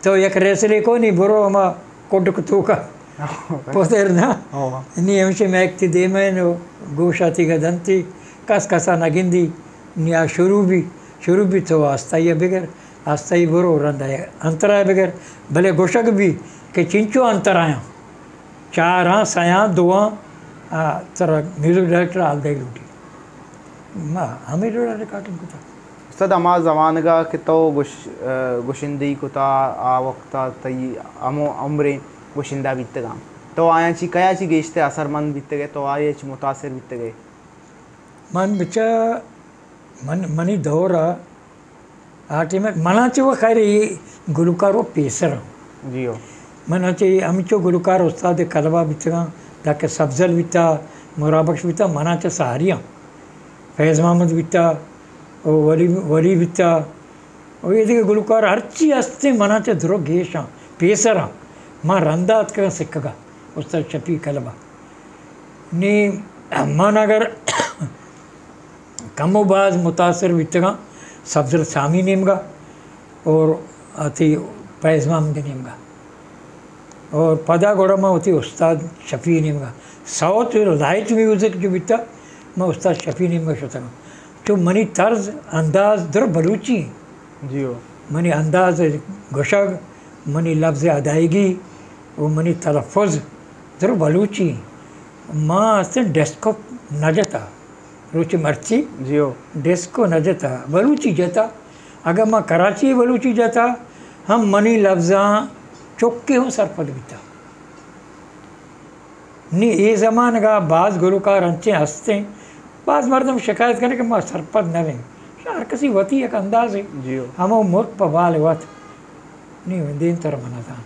तो एक रेसले को नहीं बुरो हमा कोड कुतुका पोतेर ना नहीं हमसे मैक्ति दे में नो गोशाती का दंती कस कसा नगिंदी निया शुरू भी तो आस्ताई बगैर आस्ताई बुरो रंदा है अंतराय बगैर भले गोशक भी के चिंचो अंतराया चार हाँ सया दुआ तरह म्यूजिक डायरेक्टर आल दे लूटी माँ हमें जोड़ा रिकॉर्डिंग को था उस्ताद हमारा ज़माने का कि तो गुशिंदी को था आ वक्त तई अमो अम्रे गुशिंदा बीत गया तो आया ची कया ची गेश्ते असरमंद बीत गए तो आये ची मुतासिर बीत गए मन बिचा मनी दौरा आटे में मनाचे वो खैर ये गुलकारो पेसर जी हो मनाचे अमिचो गुलकार उस्ताद कलवा बीतगा ताकि सब्जल बीता मुराबक्श बीता मनाचे सहारियाँ फैज़ मोहम्मद बीता और वली बीता और ये देखिए गुलकार हर चीज़ हस्ते मनाचे धरो गेशा पेसरा माँ रंदात का सिक्का उस्ताद शफी कलवा ने मन अगर कमोबाज मुतासर बीतगा सब्जल सामी नेमगा और अति फैज़ मोहम्मद नेमगा और पदा गोड़ा में होती उस्ताद शफी नेमगा साउथ लाइट म्यूज़िक जो बीता मैं उस्ताद शफी नेमगा शतंगा तो मनी तर्ज अंदाज दर बलूची जी हो मनी अंदाज गोशग मनी लफ्ज़ अदायगी और मनी तलफ़ुज़ दर बलूची माँ अस्त डेस्को नजता रुचि मर्ची जी हो डेस्को नजता बलूची जाता अगर माँ कराची बलूची जाता हम मनी लफ्ज़ा चौके हूँ सरपद बीता नहीं ये ज़मान का बाज़ गुलकार अंचे हंसते बाज़ मर्दम शिकायत करें कि माँ सरपद न वें शार किसी वती एक अंदाज है जी हो हम मुल्क पवाल वत नहीं दिन तरह मना था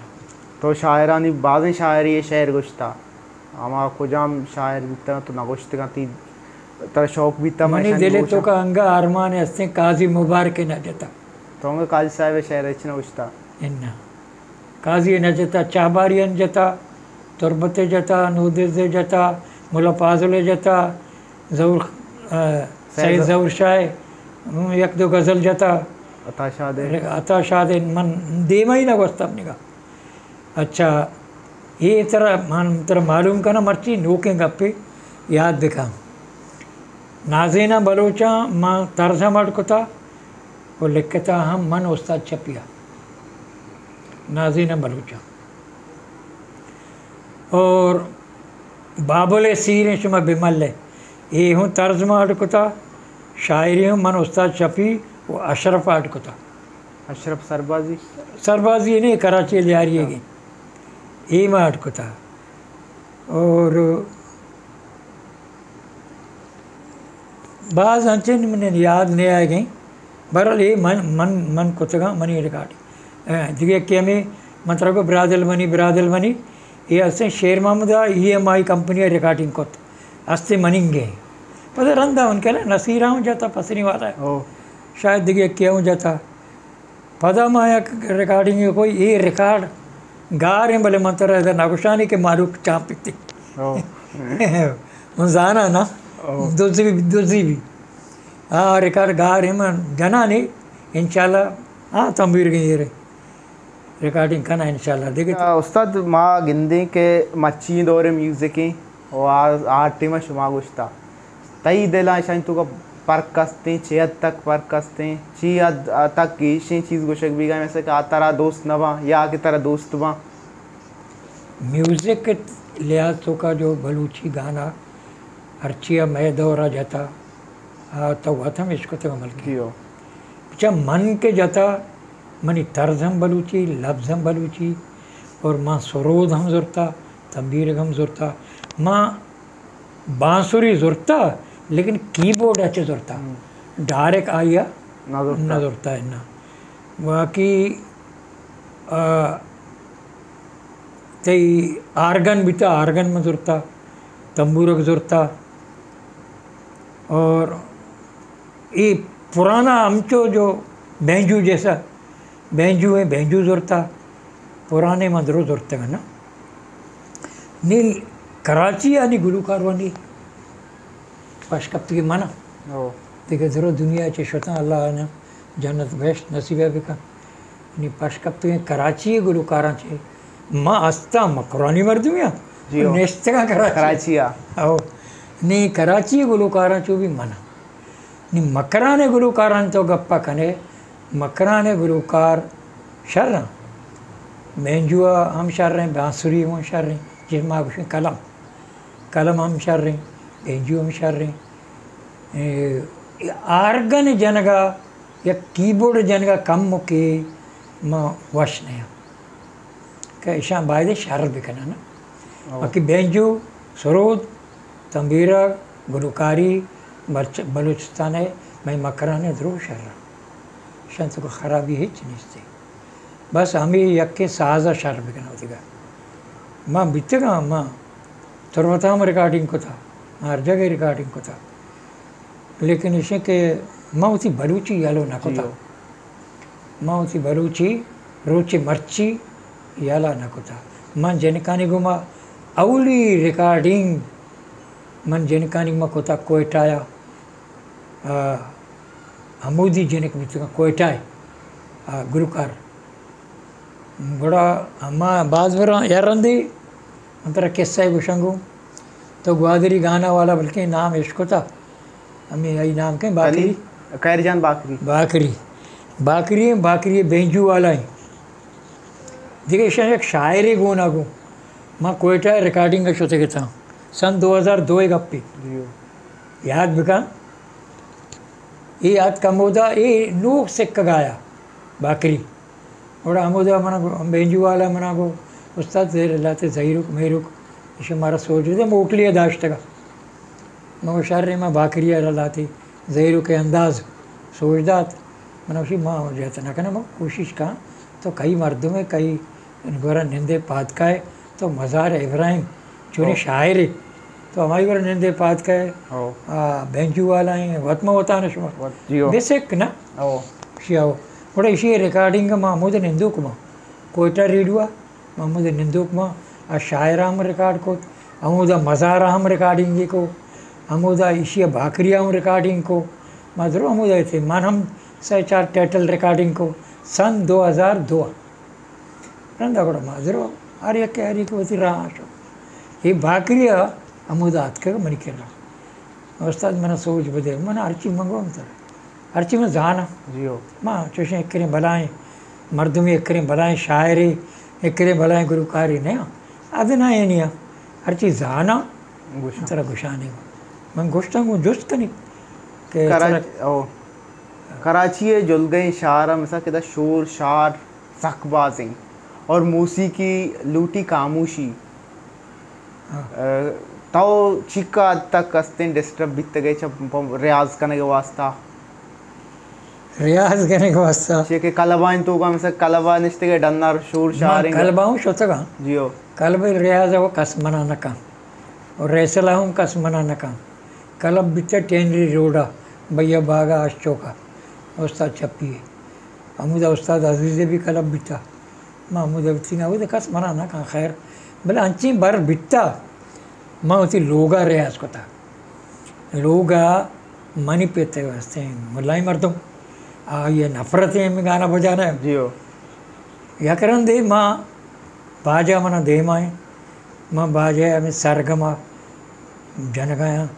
तो शायरानी बाज़ शायरी ये शहर गुश्ता हमारा खुजाम शायर बीता तो नगुश्त का ती तर शौक बीता मनी दिले तो का अंगा अरमान हंसते काजी मुबारक न जता तो अंगा काजी साहब शहर इच्छा गुश्ता इन्ना काजी न जता चाबारियन जता तुरबते जता नूदे जता मुला पाजुले जता जौर सैद जौर शाह एक दो गज़ल जता अता शादे मन देमा ही ना वस्ता अपने का अच्छा ये तरह मालूम का ना मर्ची नोके गप्पे याद दिखा नाजीना बलोचा माँ तरसा मटकुता और लिखता हम मन उस्ताद छपिया नाजीना बलोचा और बाबुल सीर शुमा बिमल ये हूँ तर्जमा अटकुता शायरी हूँ मन उस्ताद शफी वो अशरफ अटकुता अशरफ सरबाजी नहीं कराची ले आ रही है ये मैं अटकुता और बाज़ अंचन मैंने याद नहीं आ गई बहरहाल ये मन कुतगा मनी रिकॉर्ड दिखे कि हमें मतलब ब्रादल बनी ये असें शेर मोहम्मद EMI कंपनी रिकॉर्डिंग को हस्ते मनिंगे पता रंदा उनके लिए नसीरा हूँ जाता पसनी वाला है शायद दिखे क्या हूँ जाता पता माया रिकॉर्डिंग कोई ये रिकॉर्ड गा रहे भले मंत्र नगुशानी के मारूक चापती जाना ना दूसरी भी हाँ रिकॉर्ड गा रहे मैं जना नहीं इंशाल्लाह हाँ तंबीर गई रे रिकॉर्डिंग करना इंशाल्लाह देखे उस्ताद माँ गिंदी के मच्छी दौरे म्यूजिक और आर्टी में शुमा गुश्ता तई दिला शायद तो का पर्क कसते चेहत तक पर्क कसते चीज तक की चीज़ गुशक भी गए वैसे का तारा दोस्त नवा या की तरह दोस्त बा म्यूज़िक के लिहाज तो का जो बलूची गाना हरचिया मैं दौरा जाता तो हुआ था मैं इसको तो अमल की हो अच्छा मन के जाता मनी तर्ज हम बलूची लफ्ज़ हम बलूची और माँ सरोद हम ज़ुरता तंबीर हम ज़ुरता माँ बांसुरी ज़ुरता लेकिन कीबोर्ड अच्छे ज़ुरता डायरेक्ट आया ना ज़ुरता है ना बाकी तई आर्गन बीता आर्गन में ज़ुरता तंबूरक ज़ुरता और ये पुराना हमचो जो बैंजू जैसा बैंजू है बैंजू ज़ुरता पुराने मंदरों ज़ुरते हैं ना नील कराची यानी गुलूकार वानी पशकप्त की माना देखिए ज़रूर दुनिया चे शता अल्लाह ने जन्नत बेश नसीब है बिका नी पशकप्तुये कराची गुलकारांचे मां असता मकरानी मर्दुया जियो. नेस्तगा कराची कराचिया हो नी कराची गुलकारांचो बी मना नी मकराने गुलकारांचो गप्पा कने मकराने गुलकार शर्रा बेंजुआ हम शर रहे बांसुरी हम शर रहे जिसमें आप कलम कलम हम शर रहे बेंजू हम शर रहे आर्गन जनगा या कीबोर्ड जनगा कम मुके मां वश नहीं कैसा बायदे शर भी करना ना बाकी बेंजू सरोद तंबीरा गुलकारी बलूचिस्तान है मैं मकराने ध्रुव शर शंत को खराबी है चीज़ बस हमें यक्के साजा शर भी करना होती मां बितगा मां तुरवताम रिकॉर्डिंग को था हर जगह रिकॉर्डिंग को था लेकिन इसे के मां उसी बलूची यालो ना को था मां उसी बलूची रोची मर्ची याला ना को था मन जनकानी गुमा अवली रिकॉर्डिंग मन जनकानी में को था कोयटाया हमूदी जनक मित्र कोयटा गुरुकार बड़ा अम्मा बाजवर यारंदी अंतर किस्सा है गुशंगू तो ग्वादरी गाना वाला बल्कि नाम इसको था हमें यही नाम के बाकरी खैरजान बाकरी बाकरी बाकरी बाकरी बेंजू वाला है देखिए शायद एक शायरी गुना गो माँ कोयटा रिकॉर्डिंग का शोते के था सन 2002 एक गप्पी याद बिका ये याद कम होता ये नूक सिक्का गाया बाकरी और अमोदा मना बेंजू वाला मना को उस्ताद जेर लाते जहीरुक मेरुक इसे हमारा सोच रहे थे मोकलिया दाश्त का मैं शारे में बाकरिया लाती जहीरु के अंदाज सोचदात मैंने उसी माँ हो जाता ना कहना मैं कोशिश कहाँ तो कई मर्दों में कई गोरा निंदे पात का है तो मज़ार इब्राहिम चुनी शायर है तो हमारी गोरा निंदे पात का है बेंजू वाला है वतमा होता ना शुमा बेसिक ना शियाओ बड़ा इसी रिकॉर्डिंग का महमूद निंदुक माँ कोयटा रेडियो महमूद निंदुक माँ आ शायराम रिकॉर्ड को अमूदा मज़ाराम रिकॉर्डिंग को अमूदा इसी भाकरियाम रिकॉर्डिंग को मधुरो अमूदा थे मन हम से 4 टाइटल रिकॉर्डिंग को सन 2002 रंदा बड़ा मधुरो आर्य के हरी को थी राशो ये भाकरिया अमूदा हाथ के मनी के रहा उस्ताद मैंने सोच बदे मैंने अर्ची मंगो अर्ची में जाना जियो माँ चोशे एक करें भलाएं मर्द में एक करें भलाएं शायरी एक करें भलाएं गुरुकारी नहीं अदना ये नहीं हर चीज़ जाना तरह गुशाने मैं गोश्ता हूँ दुस्त नहीं कि कराची जुल गई शार में सा शोर शार सकबाजी और मौसीकी लूटी खामोशी तो चिका तक कस्ते डिस्टर्ब बीत गए जब रियाज करने के वास्ता रियाज करने के वास्ता के कलबाइन तो का में कलबा निश्ते के डन्नर शोर शार कलबाऊं शोतगा जियो कलब रियाज वो कस मना का और रेसला हूँ कस मना का कलब बिता टेनरी रोडा भैया बागा अशोका उस्ताद छपी है अमुदा उस्ताद अजीज़े भी कलब बिता महमूद बिता वो कस मना का खैर भले अंची बार बिता माँ उसी लोगा रियाज को था लोगा मनी पेते वास्ते मुलाई मर्दों ये नफरत है में गाना बजाना है जियो या करन दे माँ बाजा मना दे माए माँ बाजा हमें सरगमा जनगाया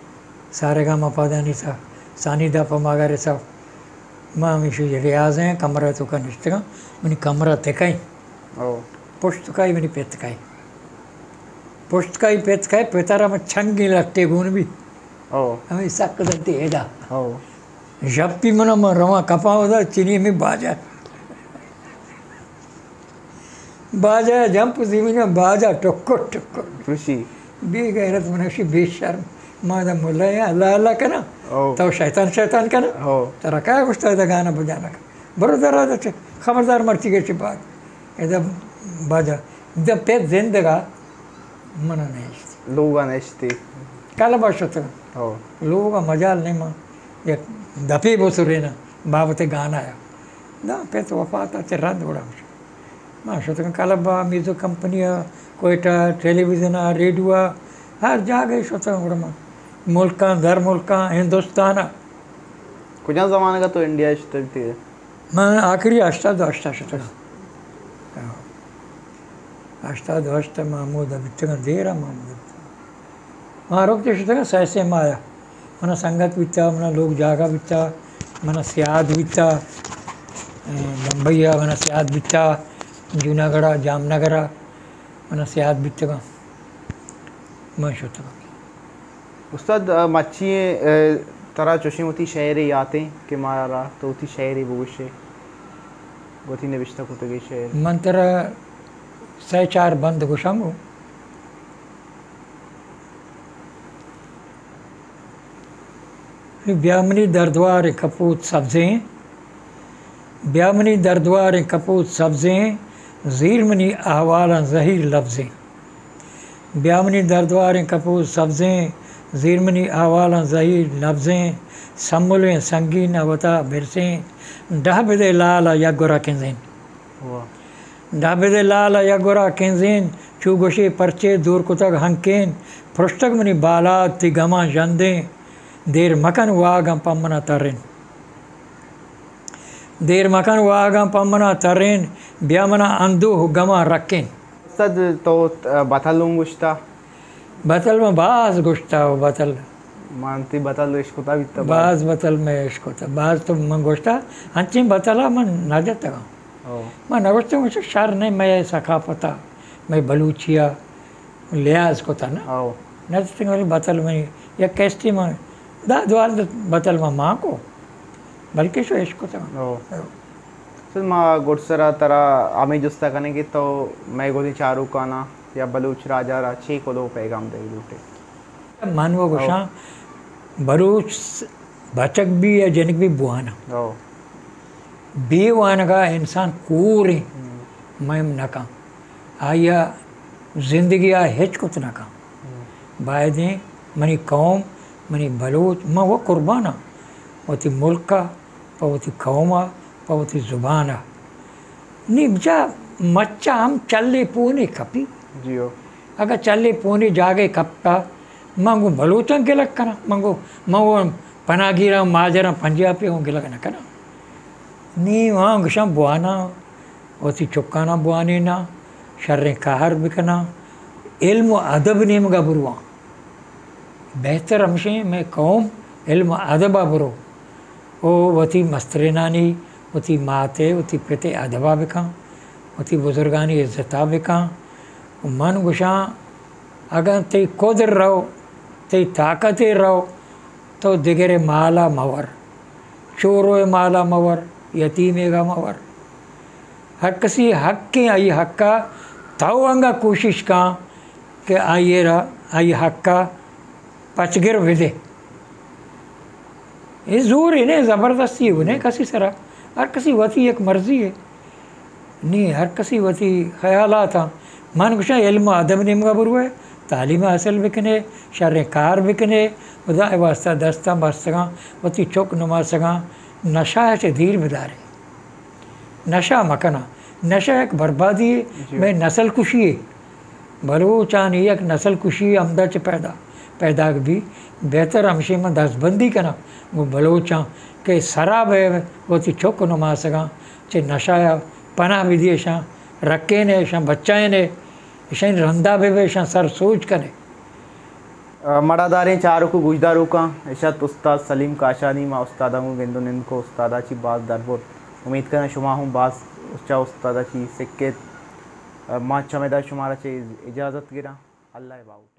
सारेगामा पादानी सा सानी दा पमागा रे सा माँ मिशु रियाज हैं कमरा तो का निश्चित मनी कमरा तेकाई पुष्तकाई मनी पेतकाई पुष्तकाई पेतकाई पेतारा में छंगी लगते गुण भी हमें सक दंती हेदा जब भी मना में रवा कपा होता चीनी में बाजा बाजा जंप ज़मीन में बाजा टुक्को टुक्को खुशी बेगैरत मनुष्य बेशर्म मादा मुल्ला है अल्लाह अल्लाह का ना तो शैतान शैतान का ना तेरा क्या कुछ था गाना बजाना का बरोदर आ जाते खबरदार मर्ची के बात एकदम बाजा एकदम पे जिंदगा मना नहीं लोगा नेश्ती कल बात होता लोगों का मजाल नहीं माँ एक दफे बसुरे ना बाबते गाना आया ना पे तो वफात आते रंद बड़ा माँ शोतन कलबा म्यूजिक कंपनियाँ कोयटा टेलीविज़न रेडियो हर जगह शोतन बड़ा माँ मुल्का दर मुल्का हिंदुस्तान कुछ ज़माने का तो इंडिया चलती है मैं आखिरी अष्टा शतक अष्टाद अष्ट महमूद बित्तगा देरा महमूद रोकते शुद्ध सहसे माया मन संगत बित्ता मन लोग जागा बित्ता मन सियाद बित्ता बंबईया मन सियाद बित्ता जूनागढ़ जामनगर मन सियाद बित्तगा मन शुद्ध उस्ताद मच्छी तरह चुशी होती शहर याते के मारा तो उती शहर भविष्य गोती ने विश्ता कुतगे शहर मंत्र सह चार बंद गुशांगो ब्यामनी दरद्वार कपूत सब्जें ब्यामनी दरद्वार कपूत सब्जें ज़ीरमनी अहवाल ज़हीर लफ्ज़ें ब्यामनी दरद्वार कपूत सब्जें ज़ीरमनी अहवाल ज़हीर लफ्ज़ें सम्मुलें संगीन अवता बिरसें डहबदे लाल यगुरा किंजें डहबदे लाल यगुरा किंजें चुगोशे परचे दूर कुतग हंकेन पृष्ठक मनी बाला तिगमा जंदें देर मकन वागम पम्मना तरें देर मकन वागम पम्मना तरें ब्यामना अंदू गमा रखें उस्ताद तो बतलूं गुश्ता बतल में बाज गुश्ता हो बतल मानती बतल इसको ता बित्ता बाज बतल में इसको था बाज तो मन गोश्ता अंची बतला मन नजत का मैं नगोश्ते मुझे शर नहीं मैं सकाफता मैं बलूचिया लिहाज को था ना नजत वाली बतल में या कैस्टी में द्वार बतल में माँ को बल्कि शो इसको था सर माँ गुड़सरा तरह आमी जुस्ता करने की तो मैं गोली चारू काना या बलूच राजा राछी को दो पैगाम दे लूटे मानवो गुशा बलूच बचक भी या जनक भी बुआना बेवान का इंसान कूरे मैं नका आया जिंदगी आ हेच कुछ नका बायदे मनी कौम मनी बलूच मैं वो कुर्बाना वती मुल्क का पवती कौमा पवती जुबाना निब्जा मच्चा हम चले पूने कपी जियो अगर चले पूने जागे कपता मंगो बलूचन के लग करा मंगो मंगो पनागिरा माजरा पंजाब पे होंगे लग ना करा नी वहाँ गुशाम बुआना वती चुक्काना बुआने ना शर्रे कहर बिकना इल्म अदब नेम का बुरवा बेहतर हमशे मैं कौम इल्म अदबा बुरो ओ वती मस्तरे नानी वती माते वती पिते अदबा बिका वती बुजुर्गानी इज्जता बिका मन गुशा अगर ते कोदर रहो ते ताकते रहो तो दिगरे माला मवर चोरो माला मवर यतीमेगा मवर हर किसी हक के आई हक्का ताऊ अंगा कोशिश का कि आइए रहा आई हक्का पचगिर विदे ये जोर है ने ज़बरदस्ती उन्हें कसी सरा हर किसी वती एक मर्जी है नहीं हर किसी वती ख्याल था मन कुछ इल्म अदब निम का बुरु है तालीम हासिल बिकने शर कार बिकने खुदा वास्ता दस्ता बस सका वती चौक नुमा सका नशा से धीर बिदारे नशा मकना नशा एक बर्बादी है मैं नस्ल कुशी है बलूचान एक नस्ल कुशी अमदा च पैदा भी बेहतर हमशे में दसबंदी कना वो बलोचा के शराब है वो ती चौक नुमा सका चे नशा पना विधि शां रखे ने शां बच्चाएं ने शां रंदा बे शां सर सोच करे मड़ादारे चारों को गुजदारों का इशात उस्ताद सलीम काशानी माँ उस्तादा हूँ गेंदो निंद को उस्तादा ची बात दरबोर उम्मीद करना शुमा हूँ बास उच्चा उस्तादा ची सिक्के माँ चमेदा शुमारा चे इजाज़त गिरा अल्लाह बाऊ